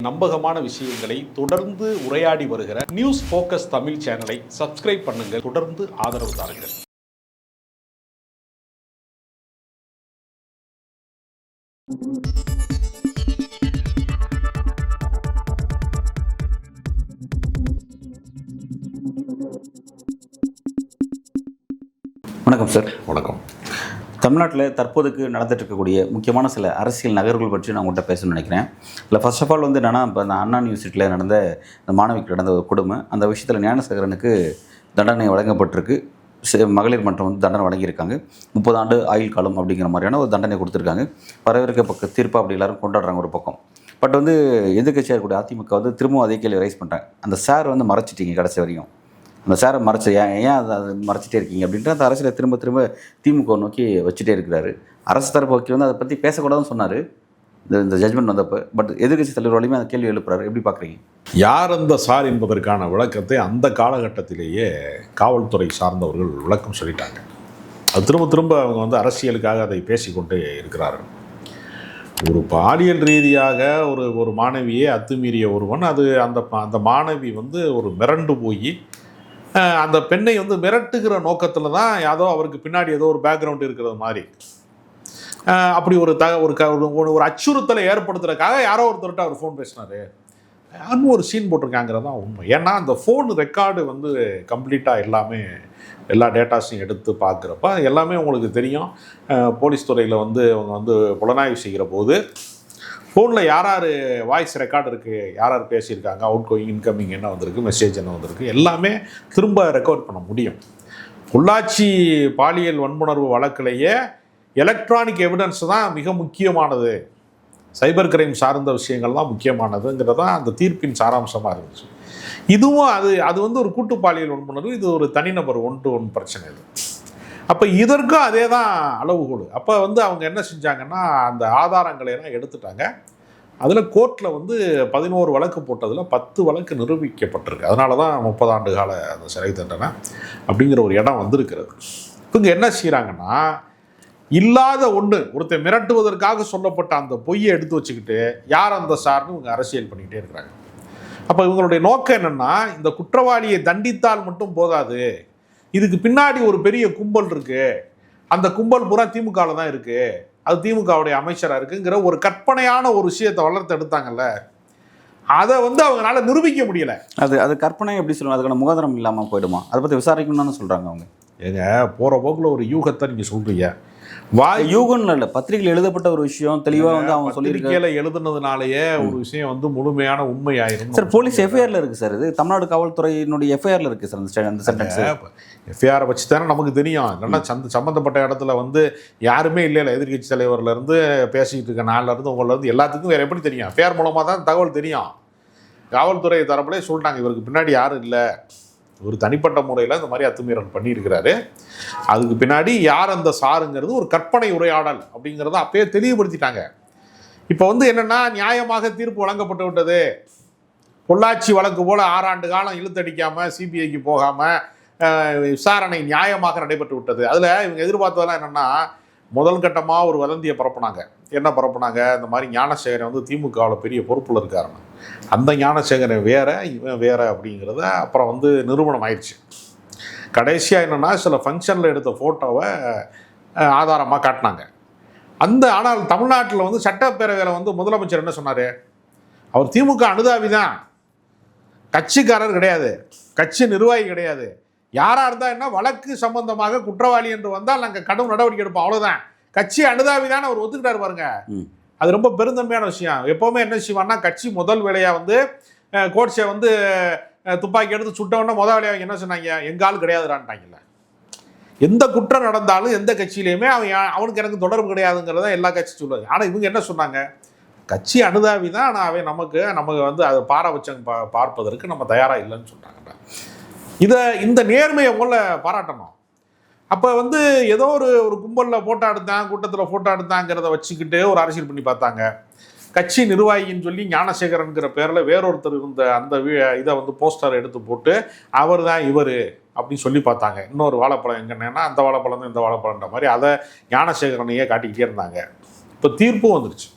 நம்பகமான விஷயங்களை தொடர்ந்து உரையாடி வருகிற நியூஸ் ஃபோக்கஸ் தமிழ் சேனலை சப்ஸ்கிரைப் பண்ணுங்க, தொடர்ந்து ஆதரவு தாருங்கள். வணக்கம் சார். வணக்கம். தமிழ்நாட்டில் தற்போதைக்கு நடந்துட்டு இருக்கக்கூடிய முக்கியமான சில அரசியல் நகர்வுகள் பற்றி நான் உங்கள்கிட்ட பேசணும்னு நினைக்கிறேன். இல்லை, ஃபர்ஸ்ட் ஆஃப் ஆல் என்னென்னா, இப்போ அந்த அண்ணா யூனிவர்சிட்டியில் நடந்த இந்த மாணவிக்கு நடந்த ஒரு கொடுமை, அந்த விஷயத்தில் ஞானசேகரனுக்கு தண்டனை வழங்கப்பட்டிருக்கு. மகளிர் மன்றம் தண்டனை வழங்கியிருக்காங்க. 30 ஆண்டு ஆயுள் காலம் அப்படிங்கிற மாதிரியான ஒரு தண்டனை கொடுத்துருக்காங்க. வரவேற்க தீர்ப்பு அப்படி எல்லாரும் கொண்டாடுறாங்க ஒரு பக்கம். பட் எதிர்க்கட்சியாக இருக்கக்கூடிய அதிமுக திரும்பவும் அதே கேள்வி ரைஸ் பண்ணுறாங்க. அந்த சார் மறைச்சிட்டிங்க கடைசி வரையும். அந்த சாரை ஏன் அதை மறைச்சிட்டே இருக்கீங்க அப்படின்ட்டு அந்த அரசியலை திரும்ப திமுக நோக்கி வச்சுட்டே இருக்கிறாரு. அரசு தரப்பு வக்கீல் அதை பற்றி பேசக்கூடாதுன்னு சொன்னார் இந்த ஜட்மெண்ட் வந்தப்போ. பட் எதிர்க்கட்சி தலைவர் வழியுமே அந்த கேள்வி எழுப்புறாரு. எப்படி பார்க்குறீங்க? யார் அந்த சார் என்பதற்கான விளக்கத்தை அந்த காலகட்டத்திலேயே காவல்துறை சார்ந்தவர்கள் விளக்கம் சொல்லிட்டாங்க. அது திரும்ப அவங்க அரசியலுக்காக அதை பேசிக்கொண்டே இருக்கிறார்கள். ஒரு பாலியல் ரீதியாக ஒரு மாணவியை அத்துமீறிய ஒருவன், அது அந்த மாணவி ஒரு மிரண்டு போய் அந்த பெண்ணை மிரட்டுகிற நோக்கத்தில் தான் அவருக்கு பின்னாடி ஏதோ ஒரு பேக்ரவுண்ட் இருக்கிறது மாதிரி அப்படி ஒரு அச்சுறுத்தலை ஏற்படுத்துறதுக்காக யாரோ ஒருத்தர்கிட்ட அவர் ஃபோன் பேசினார். அன்னு ஒரு சீன் போட்டிருக்காங்கிறது தான் உண்மை. ஏன்னா அந்த ஃபோன் ரெக்கார்டு கம்ப்ளீட்டாக எல்லா டேட்டாஸையும் எடுத்து பார்க்குறப்ப எல்லாமே உங்களுக்கு தெரியும். போலீஸ் துறையில் அவங்க புலனாய்வு செய்கிற போது ஃபோனில் யார் வாய்ஸ் ரெக்கார்டு இருக்குது, யார் பேசியிருக்காங்க, அவுட் கோயிங் இன்கமிங் என்ன வந்திருக்கு, மெசேஜ் என்ன வந்திருக்கு, எல்லாமே திரும்ப ரெக்கவர் பண்ண முடியும். பொள்ளாச்சி பாலியல் வன்புணர்வு வழக்கிலேயே எலக்ட்ரானிக் எவிடன்ஸ் தான் மிக முக்கியமானது, சைபர் கிரைம் சார்ந்த விஷயங்கள் தான் முக்கியமானதுங்கிறது தான் அந்த தீர்ப்பின் சாராம்சமாக இருந்துச்சு. இதுவும் அது ஒரு கூட்டு பாலியல் வன்புணர்வு, இது ஒரு தனிநபர் 1-to-1 பிரச்சனை. இது அப்போ இதற்கும் அதே தான் அளவுகோடு. அப்போ அவங்க என்ன செஞ்சாங்கன்னா, அந்த ஆதாரங்களை எல்லாம் எடுத்துட்டாங்க. அதில் கோர்ட்டில் 11 வழக்கு போட்டதில் 10 வழக்கு நிரூபிக்கப்பட்டிருக்கு. அதனால தான் 30 ஆண்டு கால அந்த சிறை தண்டனை அப்படிங்கிற ஒரு இடம் வந்திருக்கிறது. இவங்க என்ன செய்கிறாங்கன்னா, இல்லாத ஒருத்தர் மிரட்டுவதற்காக சொல்லப்பட்ட அந்த பொய்யை எடுத்து வச்சுக்கிட்டு யார் அந்த சார்னு இவங்க அரசியல் பண்ணிக்கிட்டே இருக்கிறாங்க. அப்போ இவங்களுடைய நோக்கம் என்னென்னா, இந்த குற்றவாளியை தண்டித்தால் மட்டும் போதாது, இதுக்கு பின்னாடி ஒரு பெரிய கும்பல் இருக்குது, அந்த கும்பல் பூரா திமுகவில் தான் இருக்குது, அது திமுகவுடைய அமைச்சராக இருக்குங்கிற ஒரு கற்பனையான ஒரு விஷயத்தை வளர்த்து எடுத்தாங்கல்ல, அதை அவங்களால நிரூபிக்க முடியல. அது கற்பனை எப்படி சொல்லணும், அதுக்கான முகாதாரம் இல்லாமல் போயிடுமா? அதை பற்றி விசாரிக்கணும்னு சொல்கிறாங்க அவங்க. ஏங்க, போகிற போக்கில் ஒரு யூகத்தை நீங்கள் சொல்கிறீங்க. யூகம்ல இல்லை, பத்திரிகையில் எழுதப்பட்ட ஒரு விஷயம் தெளிவாக அவங்க சொல்லியிருக்கையில எழுதுனதுனாலேயே ஒரு விஷயம் முழுமையான உண்மை ஆயிரும். சார், போலீஸ் எஃப்ஐஆர்ல இருக்குது சார். இது தமிழ்நாடு காவல்துறையினுடைய எஃப்ஐஆர்ல இருக்குது சார். அந்த சென்டென்ஸ் எஃப்ஐஆரை வச்சு தானே நமக்கு தெரியும். இல்லைன்னா சம்மந்தப்பட்ட இடத்துல யாருமே இல்லை, எதிர்கட்சி தலைவர்லேருந்து பேசிக்கிட்டு இருக்க நாளிலேருந்து உங்களிலேருந்து எல்லாத்துக்கும் வேறு எப்படி தெரியும்? எஃப்ஐஆர் மூலமாக தான் தகவல் தெரியும். காவல்துறை தரப்புலேயே சொல்லிட்டாங்க, இவருக்கு பின்னாடி யாரும் இல்லை, ஒரு தனிப்பட்ட முறையில் இந்த மாதிரி அத்துமீறல் பண்ணியிருக்கிறாரு, அதுக்கு பின்னாடி யார் அந்த சாருங்கிறது ஒரு கற்பனை உரையாடல் அப்படிங்கிறத அப்பயே தெளிவுபடுத்திட்டாங்க. இப்போ என்னென்னா, நியாயமாக தீர்ப்பு வழங்கப்பட்டு விட்டது, பொள்ளாச்சி வழக்கு போல் 6 ஆண்டு காலம் இழுத்தடிக்காமல் சிபிஐக்கு போகாமல் விசாரணை நியாயமாக நடைபெற்று விட்டது. அதில் இவங்க எதிர்பார்த்ததெல்லாம் என்னென்னா, முதல் கட்டமாக ஒரு வதந்தியை பரப்புனாங்க. என்ன பரப்புனாங்க? இந்த மாதிரி ஞானசேகரன் திமுகவில் பெரிய பொறுப்பில் இருக்காருன்னு. அந்த ஞானசேகரன் வேற, இவன் வேற அப்படிங்கிறத அப்புறம் நிரூபணம் ஆயிடுச்சு. கடைசியாக என்னென்னா, சில ஃபங்க்ஷனில் எடுத்த ஃபோட்டோவை ஆதாரமாக காட்டினாங்க. ஆனால் தமிழ்நாட்டில் சட்டப்பேரவையில் முதலமைச்சர் என்ன சொன்னார்? அவர் திமுக அனுதாபி தான், கட்சிக்காரர் கிடையாது, கட்சி நிர்வாகி கிடையாது, யாராக இருந்தால் என்ன, வழக்கு சம்பந்தமாக குற்றவாளி என்று வந்தால் நாங்கள் கடும் நடவடிக்கை எடுப்போம், அவ்வளோதான், கட்சி அனுதாபி தான் அவர் ஒத்துக்கிட்டாரு பாருங்க. அது ரொம்ப பெருந்தன்மையான விஷயம். எப்போவுமே என்ன செய்வான்னா, கட்சி முதல் வேலையாக கோட்ஸை துப்பாக்கி எடுத்து சுட்டவொன்னே முதல் வேலையாக என்ன சொன்னாங்க? எங்காலும் கிடையாதுடான்ட்டாங்கல்ல. எந்த குற்றம் நடந்தாலும் எந்த கட்சியிலையுமே அவனுக்கு எனக்கு தொடர்பு கிடையாதுங்கிறத எல்லா கட்சி சொல்லுவாங்க. ஆனால் இவங்க என்ன சொன்னாங்க? கட்சி அனுதாபி தான், ஆனால் அவன் நமக்கு அதை பாரபட்சம் பார்ப்பதற்கு நம்ம தயாராக இல்லைன்னு சொன்னாங்க. இந்த நேர்மையை போல பாராட்டணும். அப்போ ஏதோ ஒரு கும்பலில் ஃபோட்டோ எடுத்தான், கூட்டத்தில் ஃபோட்டோ எடுத்தாங்கிறத வச்சுக்கிட்டு ஒரு அரசியல் பண்ணி பார்த்தாங்க. கட்சி நிர்வாகின்னு சொல்லி ஞானசேகரன்கிற பேரில் வேறொருத்தர் இருந்த அந்த இதை போஸ்டர் எடுத்து போட்டு அவர் தான் இவர் அப்படின்னு சொல்லி பார்த்தாங்க. இன்னொரு வாழைப்பழம் எங்கன்னா அந்த வாழைப்பழம் தான் இந்த வாழைப்பழம்ன்ற மாதிரி அதை ஞானசேகரனையே காட்டிக்கிட்டே இருந்தாங்க. இப்போ தீர்ப்பும் வந்துருச்சு.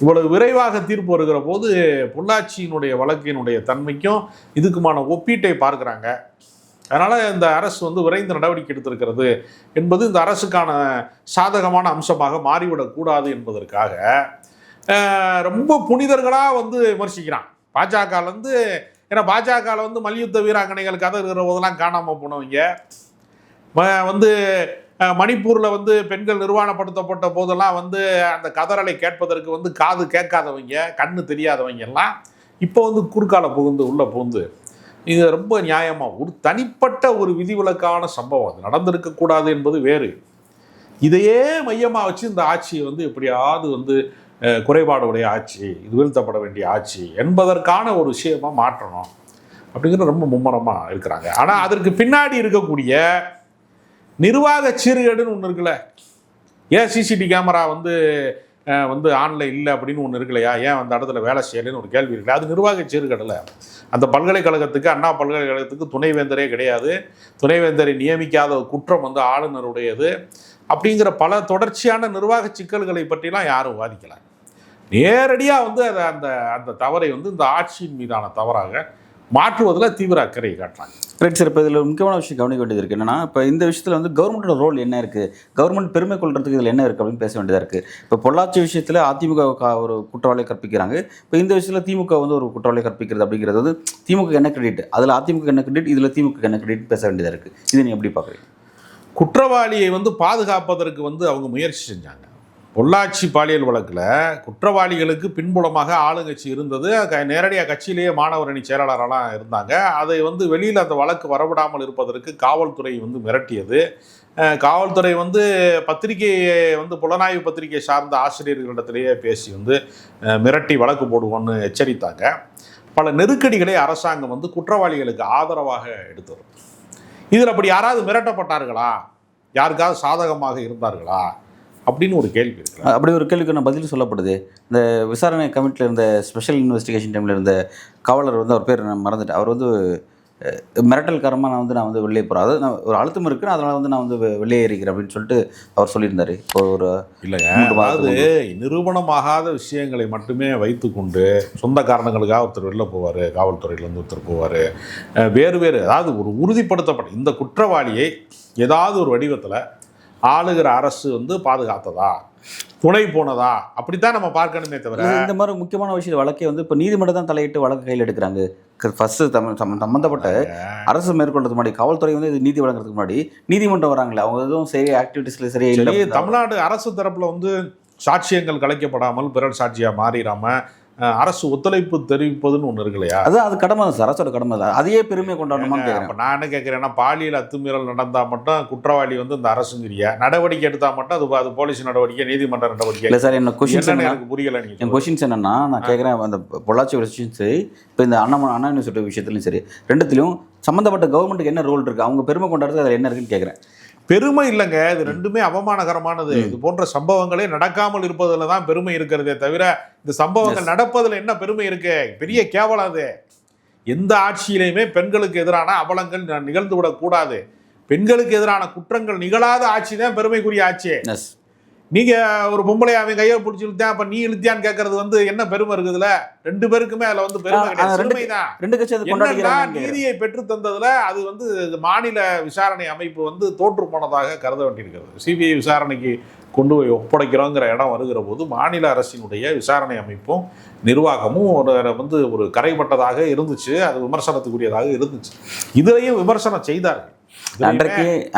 இவ்வளவு விரைவாக தீர்ப்பு வருகிற போது பொள்ளாச்சியினுடைய வழக்கினுடைய தன்மைக்கும் இதுக்குமான ஒப்பீட்டை பார்க்குறாங்க. அதனால் இந்த அரசு வந்து விரைந்து நடவடிக்கை எடுத்திருக்கிறது என்பது இந்த அரசுக்கான சாதகமான அம்சமாக மாறிவிடக்கூடாது என்பதற்காக ரொம்ப புனிதர்களாக வந்து விமர்சிக்கிறான் பாஜகலேருந்து. ஏன்னா பாஜகவில் வந்து மல்யுத்த வீராங்கனைகள் கதை இருக்கிற போதெல்லாம் காணாமல் போனவங்க, வந்து மணிப்பூரில் வந்து பெண்கள் நிர்வாணப்படுத்தப்பட்ட போதெல்லாம் வந்து அந்த கதறலை கேட்பதற்கு வந்து காது கேட்காதவங்க, கண்ணு தெரியாதவங்க எல்லாம் இப்போ வந்து குறுக்கால புகுந்து உள்ளே புகுந்து இது ரொம்ப நியாயமாக ஒரு தனிப்பட்ட ஒரு விதிவிலக்கான சம்பவம், அது நடந்திருக்கக்கூடாது என்பது வேறு. இதையே மையமாக வச்சு இந்த ஆட்சியை வந்து எப்படியாவது வந்து குறைபாடுடைய ஆட்சி, இது வீழ்த்தப்பட வேண்டிய ஆட்சி என்பதற்கான ஒரு விஷயமா மாற்றணும் அப்படிங்கிறது ரொம்ப மும்முரமாக இருக்கிறாங்க. ஆனால் அதற்கு பின்னாடி இருக்கக்கூடிய நிர்வாக சீர்கேடுன்னு ஒன்று இருக்குல்ல, ஏன் சிசிடி கேமரா வந்து வந்து ஆன்லைன் இல்லை அப்படின்னு ஒன்று இருக்குல்லையா, ஏன் அந்த இடத்துல வேலை செய்யலைன்னு ஒரு கேள்வி இருக்குல்ல, அது நிர்வாக சீர்கேடில். அந்த பல்கலைக்கழகத்துக்கு, அண்ணா பல்கலைக்கழகத்துக்கு துணைவேந்தரே கிடையாது, துணைவேந்தரை நியமிக்காத குற்றம் வந்து ஆளுநருடையது அப்படிங்கிற பல தொடர்ச்சியான நிர்வாக சிக்கல்களை பற்றிலாம் யாரும் வாதிக்கலை. நேரடியாக வந்து அதை அந்த அந்த தவறை வந்து இந்த ஆட்சியின் மீதான தவறாக மாற்றுவதில் தீவிர அக்கறை காட்டுறாங்க. Right sir. இப்போ இதில் ஒரு முக்கியமான விஷயம் கவனிக்க வேண்டியது இருக்குது. என்னன்னா, இப்போ இந்த விஷயத்தில் வந்து கவர்மெண்ட்டோட ரோல் என்ன இருக்குது, கவர்மெண்ட் பெருமை கொள்றதுக்கு இதில் என்ன இருக்குது அப்படின்னு பேச வேண்டியதாக இருக்குது. இப்போ பொள்ளாச்சி விஷயத்தில் அதிமுக ஒரு குற்றவாளியை கற்பிக்கிறாங்க, இப்போ இந்த விஷயத்தில் திமுக வந்து ஒரு குற்றவாளியை கற்பிக்கிறது அப்படிங்கிறது வந்து திமுக என்ன கிரெடிட், அதில் அதிமுக என்ன கிரெடிட், இதில் திமுக என்ன கிரெடிட் பேச வேண்டியதாக இருக்குது. இதை நீங்கள் எப்படி பார்க்குறீங்க? குற்றவாளியை வந்து பாதுகாப்பதற்கு வந்து அவங்க முயற்சி செஞ்சாங்க. பொள்ளாச்சி பாலியல் வழக்கில் குற்றவாளிகளுக்கு பின்புலமாக ஆளுங்கட்சி இருந்தது, நேரடியாக கட்சியிலேயே மாணவர் அணி செயலாளரெல்லாம் இருந்தாங்க. அதை வந்து வெளியில் அந்த வழக்கு வரவிடாமல் இருப்பதற்கு காவல்துறை வந்து மிரட்டியது. காவல்துறை வந்து பத்திரிகையை வந்து புலனாய்வு பத்திரிகை சார்ந்த ஆசிரியர்களிடத்திலேயே பேசி வந்து மிரட்டி வழக்கு போடுவோன்னு எச்சரித்தாங்க. பல நெருக்கடிகளை அரசாங்கம் வந்து குற்றவாளிகளுக்கு ஆதரவாக எடுத்தது. இதில் அப்படி யாராவது மிரட்டப்பட்டார்களா, யாருக்காவது சாதகமாக இருந்தார்களா அப்படின்னு ஒரு கேள்வி இருக்கு. அப்படி ஒரு கேள்விக்கு நான் பதில் சொல்லப்படுது. இந்த விசாரணை கமிட்டியில் இருந்த ஸ்பெஷல் இன்வெஸ்டிகேஷன் டைமில் இருந்த காவலர் வந்து அவர் பேர் நான் மறந்துட்டேன். அவர் வந்து மிரட்டல் காரமாக நான் வந்து வெளியே போகிறேன், அதாவது நான் ஒரு அழுத்தம் இருக்குன்னு அதனால் வந்து நான் வந்து வெளியே ஏறிக்கிறேன் அப்படின்னு சொல்லிட்டு அவர் சொல்லியிருந்தார். இப்போ ஒரு இல்லைங்க, அதாவது நிரூபணமாகாத விஷயங்களை மட்டுமே வைத்துக்கொண்டு சொந்த காரணங்களுக்காக ஒருத்தர் வெளில போவார், காவல்துறையிலேருந்து ஒருத்தர் போவார், வேறு வேறு அதாவது ஒரு உறுதிப்படுத்தப்பட்ட இந்த குற்றவாளியை ஏதாவது ஒரு வடிவத்தில் ஆளுகிற அரசு வந்து பாதுகாத்ததா, துணை போனதா, அப்படித்தான் நம்ம பார்க்கணுமே தவிர இந்த மாதிரி முக்கியமான விஷயம் வழக்கே வந்து இப்போ நீதிமன்றம் தான் தலையிட்டு வழக்கு கையில் எடுக்கிறாங்க. ஃபர்ஸ்ட் சம்மந்தப்பட்ட அரசு மேற்கொள்றதுக்கு முன்னாடி காவல்துறை வந்து இது நீதி வழங்குறதுக்கு முன்னாடி நீதிமன்றம் வராங்களே, அவங்க எதுவும் சரி ஆக்டிவிட்டீஸ்ல சரியா இல்லை. தமிழ்நாடு அரசு தரப்புல வந்து சாட்சியங்கள் கலைக்கப்படாமல் பிறர் சாட்சியா மாறிடாம அரசு ஒத்துழைப்பு தெரிவிப்பதுன்னு ஒன்று இருக்கு இல்லையா, அது கடமை தான் சார், அரசோட கடமை தான். அதையே பெருமையை கொண்டாடணுமான்னு கேட்குறேன். நான் என்ன கேட்குறேன்னா, பாலியல் அத்துமீறல் நடந்தால் மட்டும் குற்றவாளி வந்து இந்த அரசுங்கிறியா, நடவடிக்கை எடுத்தால் மட்டும் அது போலீஸ் நடவடிக்கை, நீதிமன்ற நடவடிக்கை இல்லை சார். என்ன கொஸ்டின்ஸ் எனக்கு புரியலை. என் கொஸ்டின்ஸ் என்னன்னா, நான் கேட்குறேன் அந்த பொள்ளாச்சி விஷயம் சரி, இப்போ இந்த அண்ணா யூனிவர்சிட்டி விஷயத்துலையும் சரி, ரெண்டுத்திலையும் சம்மந்தப்பட்ட கவர்மெண்ட்டுக்கு என்ன ரோல் இருக்குது, அவங்க பெருமை கொண்டாடுறது அதில் என்ன இருக்குன்னு கேட்குறேன். பெருமை இல்லைங்க, இது ரெண்டுமே அவமானகரமானது. இது போன்ற சம்பவங்களே நடக்காமல் இருப்பதில் தான் பெருமை இருக்கிறதே தவிர இந்த சம்பவங்கள் நடப்பதில் என்ன பெருமை இருக்கு, பெரிய கேவலம் அது. எந்த ஆட்சியிலையுமே பெண்களுக்கு எதிரான அவலங்கள் நிகழ்ந்து விடக்கூடாது, பெண்களுக்கு எதிரான குற்றங்கள் நிகழாத ஆட்சி தான் பெருமைக்குரிய ஆட்சி. நீங்க ஒரு பொம்பளை அவன் கையை பிடிச்சி இழுத்தேன், அப்ப நீ இழுத்தியான்னு கேட்கறது வந்து என்ன பெருமை இருக்குதுல? ரெண்டு பேருக்குமே அதுல வந்து பெருமை கிடையாது. நீதியை பெற்று தந்ததுல அது வந்து மாநில விசாரணை அமைப்பு வந்து தோற்று போனதாக கருத வேண்டியிருக்கிறது. சிபிஐ விசாரணைக்கு கொண்டு போய் ஒப்படைக்கிறோங்கிற இடம் வருகிற போது மாநில அரசினுடைய விசாரணை அமைப்பும் நிர்வாகமும் வந்து ஒரு கரைப்பட்டதாக இருந்துச்சு, அது விமர்சனத்துக்குரியதாக இருந்துச்சு. இதையும் விமர்சனம் செய்தார்கள்.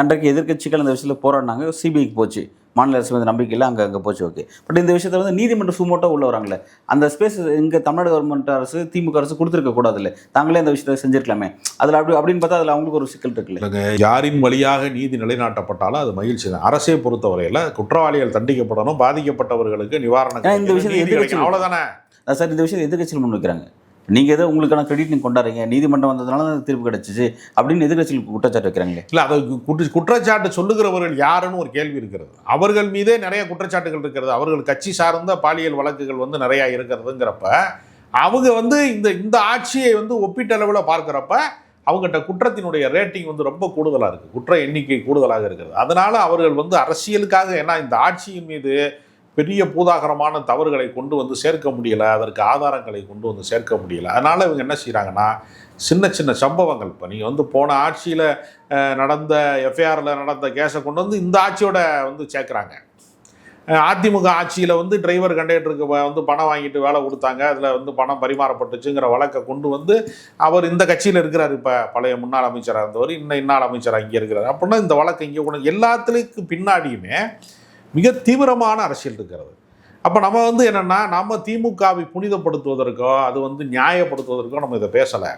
அன்றைக்கு எதிர்கட்சிகள் இந்த விஷயத்தில் போராடினாங்க, சிபிஐக்கு போச்சு, மாநில அரசு வந்து நம்பிக்கையில் அங்கே போச்சு. ஓகே, பட் இந்த விஷயத்தில் வந்து நீதிமன்ற சுமோட்டோ உள்ள வராங்களே, அந்த ஸ்பேஸ் இங்கே தமிழ்நாடு கவர்மெண்ட் அரசு திமுக அரசு கொடுத்துருக்க கூடாது இல்லை, தாங்களே அந்த விஷயத்தை செஞ்சிருக்கலாமே, அதில் அப்படின்னு பார்த்தா அதில் அவங்களுக்கு ஒரு சிக்கல் இருக்குல்ல. யாரின் வழியாக நீதி நிலைநாட்டப்பட்டாலும் அது மகிழ்ச்சி தான். அரசை பொறுத்தவரையில் குற்றவாளிகள் தண்டிக்கப்படணும், பாதிக்கப்பட்டவர்களுக்கு நிவாரணம், இந்த விஷயத்தை எதிர்கட்சி அவ்வளோதானே சார். இந்த விஷயத்தை எதிர்கட்சியில் முன் வைக்கிறாங்க. நீங்கள் ஏதோ உங்களுக்கான கிரெடிட் நீங்கள் கொண்டாடுறீங்க, நீதிமன்றம் வந்ததுனால தான் தீர்ப்பு கிடச்சிச்சு அப்படின்னு எதிர்கட்சிகளுக்கு குற்றச்சாட்டு வைக்கிறாங்களே. இல்லை, அதை குற்றச்சாட்டு சொல்லுகிறவர்கள் யாருன்னு ஒரு கேள்வி இருக்கிறது. அவர்கள் மீதே நிறைய குற்றச்சாட்டுகள் இருக்கிறது, அவர்கள் கட்சி சார்ந்த பாலியல் வழக்குகள் வந்து நிறையா இருக்கிறதுங்கிறப்ப அவங்க வந்து இந்த ஆட்சியை வந்து ஒப்பீட்டளவில் பார்க்குறப்ப அவங்ககிட்ட குற்றத்தினுடைய ரேட்டிங் வந்து ரொம்ப கூடுதலாக இருக்குது, குற்ற எண்ணிக்கை கூடுதலாக இருக்கிறது. அதனால் அவர்கள் வந்து அரசியலுக்காக, ஏன்னா இந்த ஆட்சியின் மீது பெரிய பூதாகரமான தவறுகளை கொண்டு வந்து சேர்க்க முடியலை, அதற்கு ஆதாரங்களை கொண்டு வந்து சேர்க்க முடியலை. அதனால் இவங்க என்ன செய்கிறாங்கன்னா, சின்ன சின்ன சம்பவங்கள், இப்போ நீங்கள் வந்து போன ஆட்சியில் நடந்த எஃப்ஐஆரில் நடந்த கேஸை கொண்டு வந்து இந்த ஆட்சியோட வந்து சேர்க்குறாங்க. அதிமுக ஆட்சியில் வந்து டிரைவர் கண்டக்டருக்கு வந்து பணம் வாங்கிட்டு வேலை கொடுத்தாங்க, அதில் வந்து பணம் பரிமாறப்பட்டுச்சுங்கிற வழக்கை கொண்டு வந்து அவர் இந்த கட்சியில் இருக்கிறார், இப்போ பழைய முன்னாள் அமைச்சராக இருந்தவர் இன்னாள் அமைச்சராக இங்கே இருக்கிறார் அப்படின்னா இந்த வழக்கு இங்கே கொண்டு எல்லாத்துலேயும் பின்னாடியுமே மிக தீவிரமான அரசியல் இருக்கிறது. அப்போ நம்ம வந்து என்னென்னா, நம்ம திமுகவை புனிதப்படுத்துவதற்கோ அது வந்து நியாயப்படுத்துவதற்கோ நம்ம இதை பேசலை.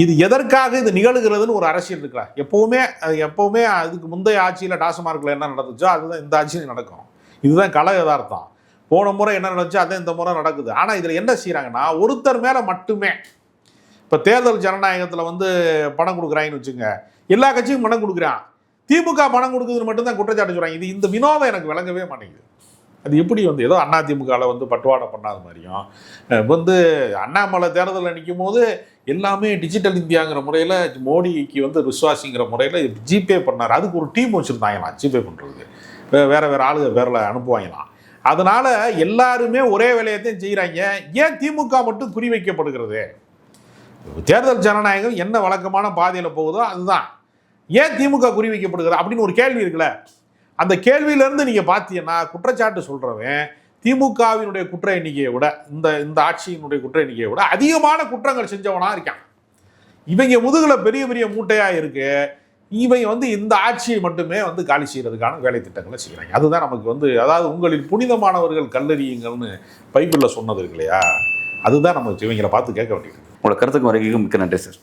இது எதற்காக இது நிகழ்கிறதுன்னு ஒரு அரசியல் இருக்கா. எப்போவுமே அதுக்கு முந்தைய ஆட்சியில் டாஸ்மார்க்கில் என்ன நடந்துச்சோ அதுதான் இந்த ஆட்சியில் நடக்கும். இதுதான் கலை யதார்த்தம். போன முறை என்ன நடந்துச்சோ அதே இந்த முறை நடக்குது. ஆனால் இதில் என்ன செய்கிறாங்கன்னா, ஒருத்தர் மேலே மட்டுமே இப்போ தேர்தல் ஜனநாயகத்தில் வந்து பணம் கொடுக்குறாங்கன்னு வச்சுங்க, எல்லா கட்சியும் பணம் கொடுக்குறான், திமுக பணம் கொடுக்குதுன்னு மட்டும்தான் குற்றச்சாட்டு சொல்கிறாங்க. இந்த வினோதம் எனக்கு விளங்கவே மாட்டேங்குது. அது எப்படி வந்து ஏதோ அதிமுகவில் வந்து பட்டுவாடை பண்ணாத மாதிரியும் வந்து அண்ணாமலை தேர்தலில் நிற்கும் போது எல்லாமே டிஜிட்டல் இந்தியாங்கிற முறையில் மோடிக்கு வந்து விஸ்வாசிங்கிற முறையில் ஜிபே பண்ணார். அதுக்கு ஒரு டீம் வச்சுருந்தாங்களாம் ஜிபே பண்ணுறதுக்கு, வேறு ஆளுங்க பேரில் அனுப்புவாங்களாம். அதனால் எல்லாருமே ஒரே வேலையத்தையும் செய்கிறாங்க. ஏன் திமுக மட்டும் குறிவைக்கப்படுகிறது? தேர்தல் ஜனநாயகம் என்ன வழக்கமான பாதையில் போகுதோ அதுதான், ஏன் திமுக குறிவைக்கப்படுகிறது அப்படின்னு ஒரு கேள்வி இருக்குல்ல. அந்த கேள்வியிலேருந்து நீங்கள் பார்த்தீங்கன்னா, குற்றச்சாட்டு சொல்கிறவன் திமுகவினுடைய குற்ற எண்ணிக்கையை விட இந்த ஆட்சியினுடைய குற்ற எண்ணிக்கையை விட அதிகமான குற்றங்கள் செஞ்சவனாக இருக்கான். இவங்க முதுகில் பெரிய பெரிய மூட்டையாக இருக்குது. இவங்க வந்து இந்த ஆட்சியை மட்டுமே வந்து காலி செய்கிறதுக்கான வேலை திட்டங்களை செய்கிறாங்க. அதுதான் நமக்கு வந்து, அதாவது உங்களில் புனிதமானவர்கள் கல்லறியுங்கள்னு பைபிளில் சொன்னது இருக்கு இல்லையா, அதுதான் நம்ம இவங்களை பார்த்து கேட்க வேண்டியது. உங்களோட கருத்துக்கு வரைக்கும் மிக்க நன்றி சார்.